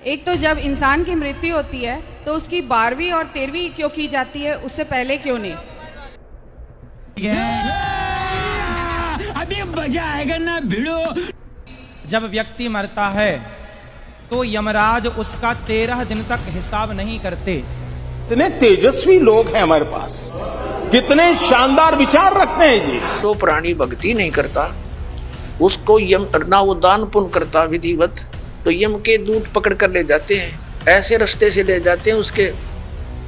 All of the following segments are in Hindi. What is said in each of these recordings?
एक तो जब इंसान की मृत्यु होती है तो उसकी 12वीं और 13वीं क्यों की जाती है, उससे पहले क्यों नहीं? अभी मजा आएगा ना भिड़ो। जब व्यक्ति मरता है तो यमराज उसका 13 दिन तक हिसाब नहीं करते। कितने तेजस्वी लोग हैं हमारे पास, कितने शानदार विचार रखते हैं जी। जो प्राणी भक्ति नहीं करता उसको यम ना वो दान पुण्य करता विधिवत, तो यम के दूत पकड़ कर ले जाते हैं, ऐसे रास्ते से ले जाते हैं उसके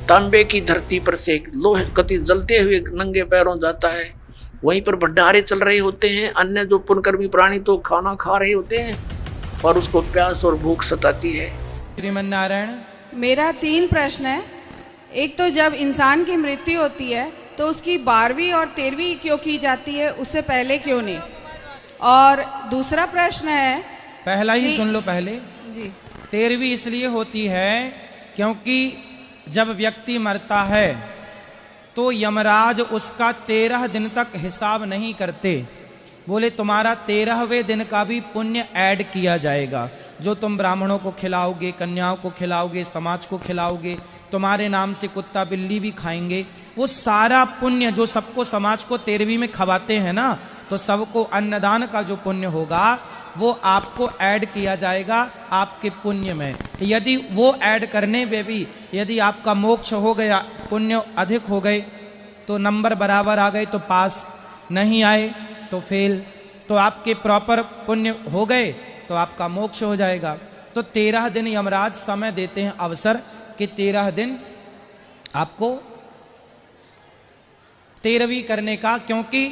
तांबे की धरती पर से लोहे कति जलते हुए नंगे पैरों जाता है। वहीं पर भंडारे चल रहे होते हैं, अन्य जो पुण्यकर्मी प्राणी तो खाना खा रहे होते हैं और उसको प्यास और भूख सताती है। श्रीमन नारायण, मेरा 3 प्रश्न है। एक तो जब इंसान की मृत्यु होती है तो उसकी 12वीं और 13वीं क्यों की जाती है, उससे पहले क्यों नहीं? और दूसरा प्रश्न है, पहला ही सुन लो पहले जी। 13वीं इसलिए होती है क्योंकि जब व्यक्ति मरता है तो यमराज उसका 13 दिन तक हिसाब नहीं करते। बोले तुम्हारा 13वें दिन का भी पुण्य ऐड किया जाएगा। जो तुम ब्राह्मणों को खिलाओगे, कन्याओं को खिलाओगे, समाज को खिलाओगे, तुम्हारे नाम से कुत्ता बिल्ली भी खाएंगे, वो सारा पुण्य जो सबको समाज को 13वीं में खवाते हैं ना, तो सबको अन्नदान का जो पुण्य होगा वो आपको ऐड किया जाएगा आपके पुण्य में। यदि वो ऐड करने में भी यदि आपका मोक्ष हो गया, पुण्य अधिक हो गए तो नंबर बराबर आ गए तो पास, नहीं आए तो फेल, तो आपके प्रॉपर पुण्य हो गए तो आपका मोक्ष हो जाएगा। तो 13 दिन यमराज समय देते हैं अवसर कि 13 दिन आपको 13वीं करने का, क्योंकि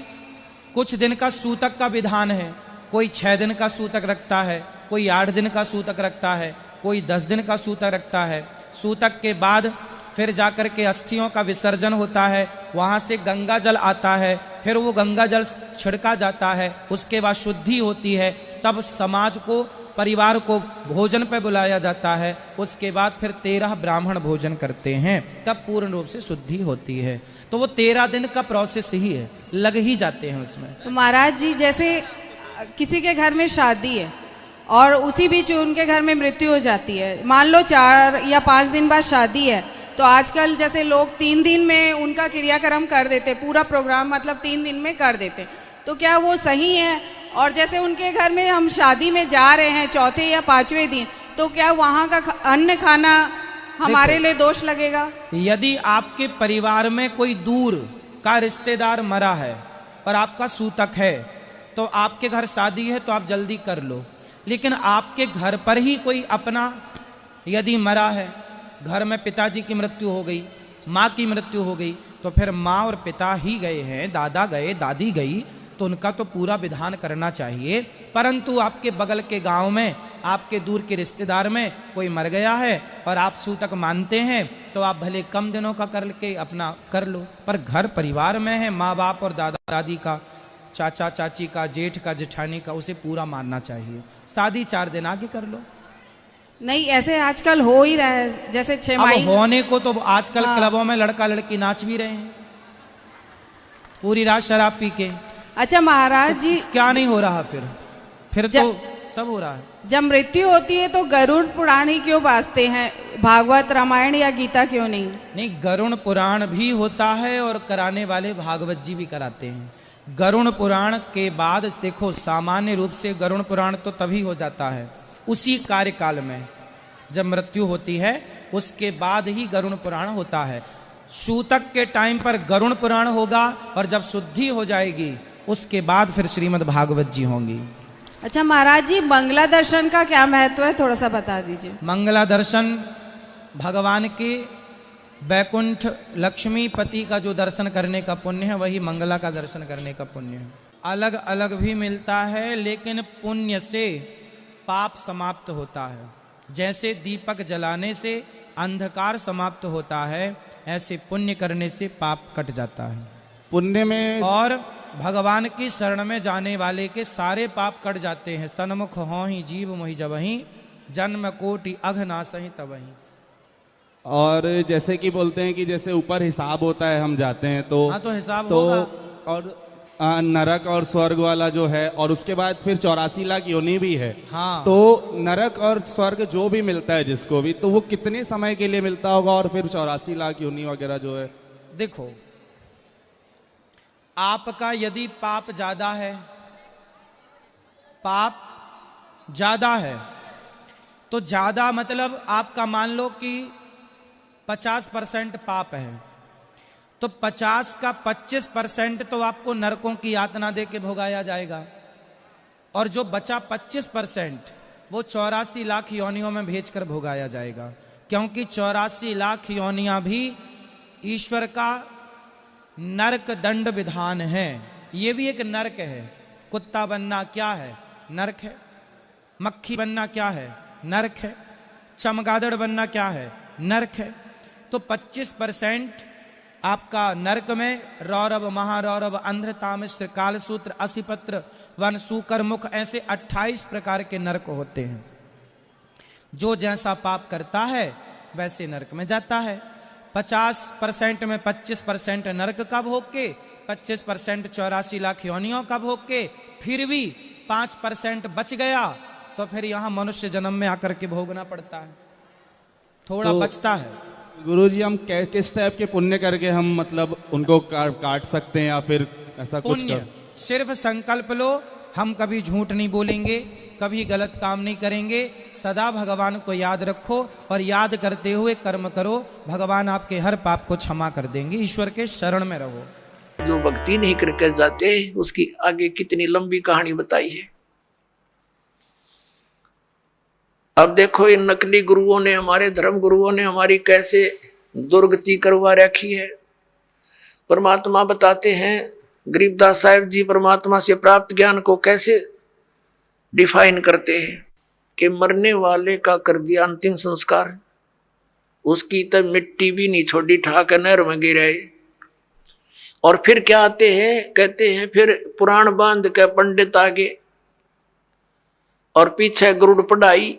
कुछ दिन का सूतक का विधान है। कोई 6 दिन का सूतक रखता है, कोई 8 दिन का सूतक रखता है, कोई 10 दिन का सूतक रखता है। सूतक के बाद फिर जाकर के अस्थियों का विसर्जन होता है, वहाँ से गंगा जल आता है, फिर वो गंगा जल छिड़का जाता है, उसके बाद शुद्धि होती है, तब समाज को परिवार को भोजन पे बुलाया जाता है, उसके बाद फिर 13 ब्राह्मण भोजन करते हैं, तब पूर्ण रूप से शुद्धि होती है। तो वो 13 दिन का प्रोसेस ही है, लग ही जाते हैं उसमें। तो महाराज जी, जैसे किसी के घर में शादी है और उसी बीच उनके घर में मृत्यु हो जाती है, मान लो 4 या 5 दिन बाद शादी है, तो आजकल जैसे लोग 3 दिन में उनका क्रियाक्रम कर देते, पूरा प्रोग्राम मतलब 3 दिन में कर देते, तो क्या वो सही है? और जैसे उनके घर में हम शादी में जा रहे हैं 4थे या 5वें दिन, तो क्या वहाँ का अन्न खाना हमारे लिए दोष लगेगा? यदि आपके परिवार में कोई दूर का रिश्तेदार मरा है और आपका सूतक है, तो आपके घर शादी है तो आप जल्दी कर लो। लेकिन आपके घर पर ही कोई अपना यदि मरा है, घर में पिताजी की मृत्यु हो गई, माँ की मृत्यु हो गई, तो फिर माँ और पिता ही गए हैं, दादा गए, दादी गई, तो उनका तो पूरा विधान करना चाहिए। परंतु आपके बगल के गांव में, आपके दूर के रिश्तेदार में कोई मर गया है और आप सूतक मानते हैं, तो आप भले कम दिनों का करके अपना कर लो, पर घर परिवार में है, माँ बाप और दादा दादी का, चाचा चाची का, जेठ का, जेठानी का, उसे पूरा मानना चाहिए। शादी 4 दिन आगे कर लो। नहीं, ऐसे आजकल हो ही रहा है, जैसे 6 महीने होने को तो आजकल क्लबों में लड़का लड़की नाच भी रहे हैं पूरी रात शराब पी के। अच्छा महाराज जी, क्या नहीं हो रहा? फिर तो सब हो रहा है। जब मृत्यु होती है तो गरुड़ पुराण ही क्यों बाजते हैं, भागवत रामायण या गीता क्यों नहीं? नहीं, गरुड़ पुराण भी होता है और कराने वाले भागवत जी भी कराते हैं। गरुड़ पुराण के बाद देखो, सामान्य रूप से गरुड़ पुराण तो तभी हो जाता है उसी कार्यकाल में, जब मृत्यु होती है उसके बाद ही गरुड़ पुराण होता है। सूतक के टाइम पर गरुड़ पुराण होगा और जब शुद्धि हो जाएगी उसके बाद फिर श्रीमद् भागवत जी होंगी। अच्छा महाराज जी, मंगला दर्शन का क्या महत्व है, थोड़ा सा बता दीजिए। मंगला दर्शन भगवान के बैकुंठ लक्ष्मीपति का जो दर्शन करने का पुण्य है, वही मंगला का दर्शन करने का पुण्य है। अलग अलग भी मिलता है, लेकिन पुण्य से पाप समाप्त होता है। जैसे दीपक जलाने से अंधकार समाप्त होता है, ऐसे पुण्य करने से पाप कट जाता है। पुण्य में और भगवान की शरण में जाने वाले के सारे पाप कट जाते हैं। सन्मुख हों ही जीव मोहि जबहि, जन्म कोटि अघ नासहि तबहि। और जैसे कि बोलते हैं कि जैसे ऊपर हिसाब होता है, हम जाते हैं तो हाँ, तो हिसाब तो होगा। और नरक और स्वर्ग वाला जो है, और उसके बाद फिर 84 लाख योनि भी है। हाँ। तो नरक और स्वर्ग जो भी मिलता है जिसको भी, तो वो कितने समय के लिए मिलता होगा, और फिर 84 लाख योनि वगैरह जो है? देखो, आपका यदि पाप ज्यादा है, पाप ज्यादा है, तो ज्यादा मतलब आपका मान लो कि 50% पाप है, तो 50 का 25% तो आपको नरकों की यातना दे के भोगाया जाएगा, और जो बचा 25% वो 84 लाख योनियों में भेजकर भोगाया जाएगा, क्योंकि 84 लाख योनियां भी ईश्वर का नरक दंड विधान है। ये भी एक नरक है। कुत्ता बनना क्या है? नरक है। मक्खी बनना क्या है? नरक है। चमगादड़ बनना क्या है? नरक है। तो 25% आपका नरक में रौरव, महारौरव, अंध्र, तामिश्र, कालसूत्र, असिपत्र, वन, सूकर, मुख, ऐसे 28 प्रकार के नरक होते हैं। जो जैसा पाप करता है वैसे नरक में जाता है। 50% में 25% नरक का भोग के, 25% 84 लाख योनियों का भोग के, फिर भी 5% बच गया तो फिर यहाँ मनुष्य जन्म में आकर के भोगना पड़ता है, थोड़ा तो बचता है। गुरुजी, हम किस टाइप के पुण्य करके हम मतलब उनको काट सकते हैं, या फिर ऐसा कुछ पुण्य कर? सिर्फ संकल्प लो, हम कभी झूठ नहीं बोलेंगे, कभी गलत काम नहीं करेंगे, सदा भगवान को याद रखो और याद करते हुए कर्म करो, भगवान आपके हर पाप को क्षमा कर देंगे। ईश्वर के शरण में रहो। जो भक्ति नहीं करके जाते उसकी आगे कितनी लंबी कहानी बताई है। अब देखो, इन नकली गुरुओं ने, हमारे धर्म गुरुओं ने हमारी कैसे दुर्गति करवा रखी है। परमात्मा बताते हैं, गरीबदास साहिब जी परमात्मा से प्राप्त ज्ञान को कैसे डिफाइन करते हैं कि मरने वाले का कर दिया अंतिम संस्कार, उसकी तब मिट्टी भी नहीं छोड़ी, ठाकर नहर में गिराए। और फिर क्या आते हैं, कहते हैं फिर पुराण बांध के पंडित आगे और पीछे गरुड़ पढ़ाई।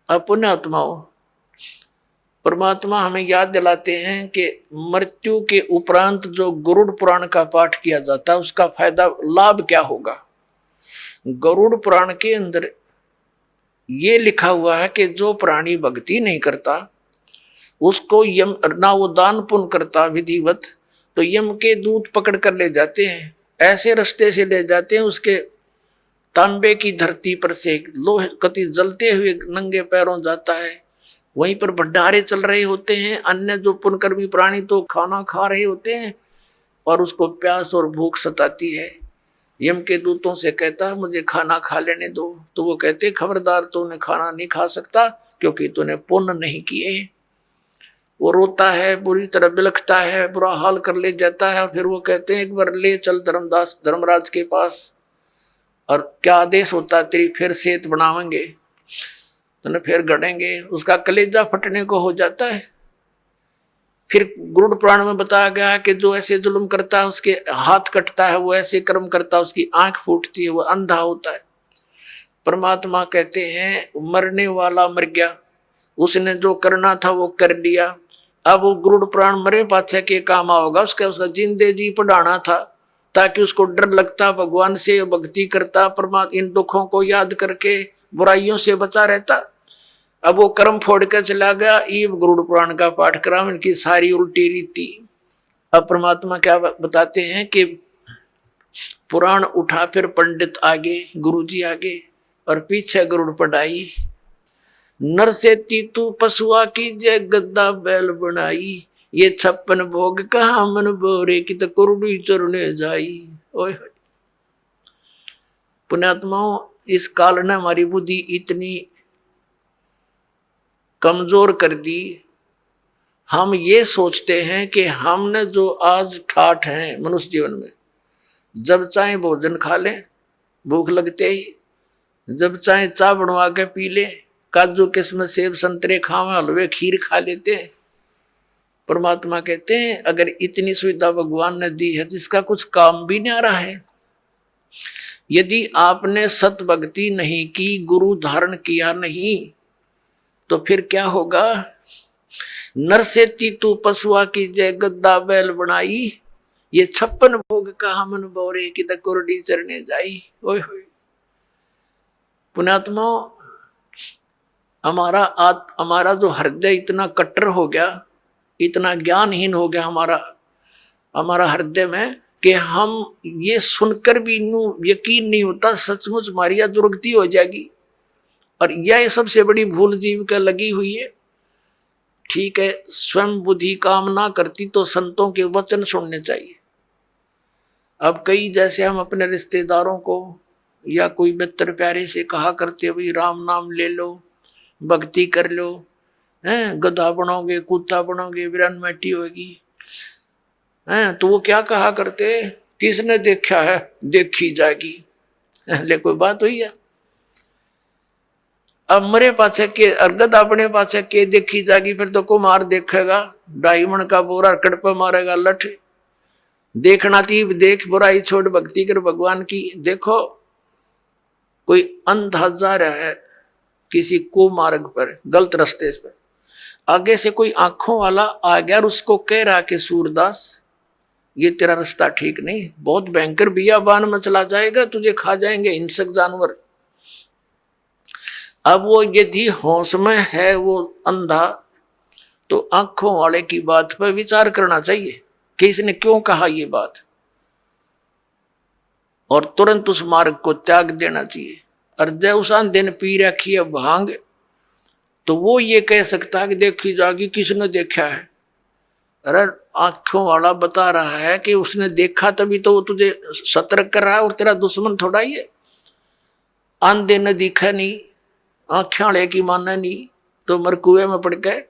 पुण्यात्माओं, परमात्मा हमें याद दिलाते हैं कि मृत्यु के उपरांत जो गरुड़ पुराण का पाठ किया जाता है उसका फायदा, लाभ क्या होगा। गरुड़ पुराण के अंदर ये लिखा हुआ है कि जो प्राणी भक्ति नहीं करता उसको यम, ना वो दान पुण्य करता विधिवत, तो यम के दूत पकड़ कर ले जाते हैं, ऐसे रास्ते से ले जाते हैं उसके तांबे की धरती पर से लोहे कति जलते हुए नंगे पैरों जाता है। वहीं पर भंडारे चल रहे होते हैं, अन्य जो पुण्यकर्मी प्राणी तो खाना खा रहे होते हैं और उसको प्यास और भूख सताती है। यम के दूतों से कहता है मुझे खाना खा लेने दो, तो वो कहते खबरदार, तूने खाना नहीं खा सकता क्योंकि तूने पुण्य नहीं किए। वो रोता है, बुरी तरह बिलखता है, बुरा हाल कर ले जाता है। फिर वो कहते हैं एक बार ले चल धर्मराज के पास, और क्या आदेश होता, तेरी फिर सेहत बनावेंगे, तो फिर गढ़ेंगे। उसका कलेजा फटने को हो जाता है। फिर गरुड़ पुराण में बताया गया है कि जो ऐसे जुल्म करता है उसके हाथ कटता है, वो ऐसे कर्म करता है उसकी आंख फूटती है, वो अंधा होता है। परमात्मा कहते हैं मरने वाला मर गया, उसने जो करना था वो कर लिया। अब वो गरुड़ पुराण मरे पाछे के काम आओगा, उसका जिंदे जी पढ़ाना था ताकि उसको डर लगता, भगवान से भक्ति करता, परमात्मा इन दुखों को याद करके बुराइयों से बचा रहता। अब वो कर्म फोड़ कर चला गया, ईव गरुड़ पुराण का पाठ करा, इनकी सारी उल्टी रीति। अब परमात्मा क्या बताते हैं कि पुराण उठा, फिर पंडित आगे, गुरुजी आगे और पीछे गरुड़ पढ़ाई। नर से तीतू पशुआ की जय गद्दा बैल बनाई, ये 56 भोग कहा मन बोरे की तो कुरुड़ी चरने जाई। ओए पुण्यात्माओं, इस काल ने हमारी बुद्धि इतनी कमजोर कर दी, हम ये सोचते हैं कि हमने जो आज ठाठ हैं मनुष्य जीवन में, जब चाहे भोजन खा लें भूख लगते ही, जब चाहे चाय बनवा के पी लें, काजू किस्मत सेब संतरे खावे, हलवे खीर खा लेते हैं। परमात्मा कहते हैं अगर इतनी सुविधा भगवान ने दी है जिसका कुछ काम भी नहीं आ रहा है, यदि आपने सत भक्ति नहीं की, गुरु धारण किया नहीं, तो फिर क्या होगा। नरसेती तू पशुआ की जय गद्दा बैल बनाई, ये 56 भोग का मन बोरे की कुरडी चरने जाई। ओए होए पुण्यात्मा, हमारा जो हृदय इतना कट्टर हो गया, इतना ज्ञानहीन हो गया हमारा हृदय में कि हम ये सुनकर भी यकीन नहीं होता, सचमुच मारिया दुर्गति हो जाएगी। और यह सबसे बड़ी भूल जीव का लगी हुई है। ठीक है, स्वयं बुद्धि काम ना करती तो संतों के वचन सुनने चाहिए। अब कई जैसे हम अपने रिश्तेदारों को या कोई मित्र प्यारे से कहा करते, भाई राम नाम ले लो, भक्ति कर लो, हैं गधा बनोगे, कुत्ता बनोगे, वीरन मैटी होगी, हैं तो वो क्या कहा करते, किसने देखा है देखी जाएगी। ले कोई बात हुई है? अब मरे पाछे के अर्गद अपने पाछे के देखी जाएगी, फिर तो कुमार देखेगा, डायमंड का बोरा कड़पे मारेगा लठ। देखना थी देख, बुराई छोड़ भक्ति कर भगवान की। देखो कोई अंधा जा रहा है किसी को मार्ग पर, गलत रास्ते पर, आगे से कोई आंखों वाला आ गया और उसको कह रहा कि सूरदास ये तेरा रास्ता ठीक नहीं, बहुत भयंकर बियाबान में चला जाएगा, तुझे खा जाएंगे हिंसक जानवर। अब वो यदि होश में है वो अंधा, तो आंखों वाले की बात पर विचार करना चाहिए कि इसने क्यों कहा ये बात, और तुरंत उस मार्ग को त्याग देना चाहिए। और जब उस अंधे ने पी रखी है भांग, तो वो ये कह सकता है कि देखी जाएगी, किसने देखा है। अरे आंखों वाला बता रहा है कि उसने देखा, तभी तो वो तुझे सतर्क कर रहा है, और तेरा दुश्मन थोड़ा ही है। अंधे ने दिखा नहीं, आंखें वाले की माना नहीं, तो मर कुएं में पड़ गए।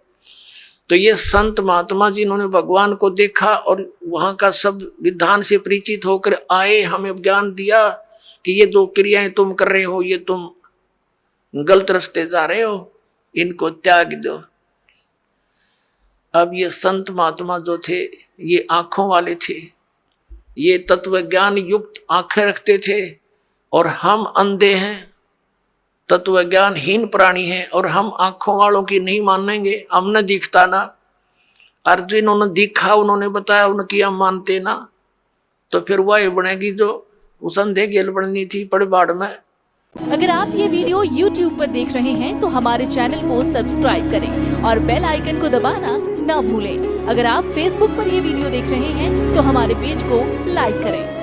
तो ये संत महात्मा जिन्होंने भगवान को देखा और वहां का सब विधान से परिचित होकर आए, हमें ज्ञान दिया कि ये दो क्रियाएं तुम कर रहे हो, ये तुम गलत रास्ते जा रहे हो, इनको त्याग दो। अब ये संत महात्मा जो थे ये आंखों वाले थे, ये तत्व ज्ञान युक्त आंखें रखते थे, और हम अंधे हैं, तत्व ज्ञानहीन प्राणी हैं, और हम आंखों वालों की नहीं मानेंगे। हमने दिखता ना, अर्जुन उन्होंने दिखा, उन्होंने बताया, उनकी हम मानते ना, तो फिर वह बनेगी जो उस अंधे गेल बननी थी पड़बाड़ में। अगर आप ये वीडियो YouTube पर देख रहे हैं तो हमारे चैनल को सब्सक्राइब करें और बेल आइकन को दबाना ना भूलें। अगर आप Facebook पर ये वीडियो देख रहे हैं तो हमारे पेज को लाइक करें।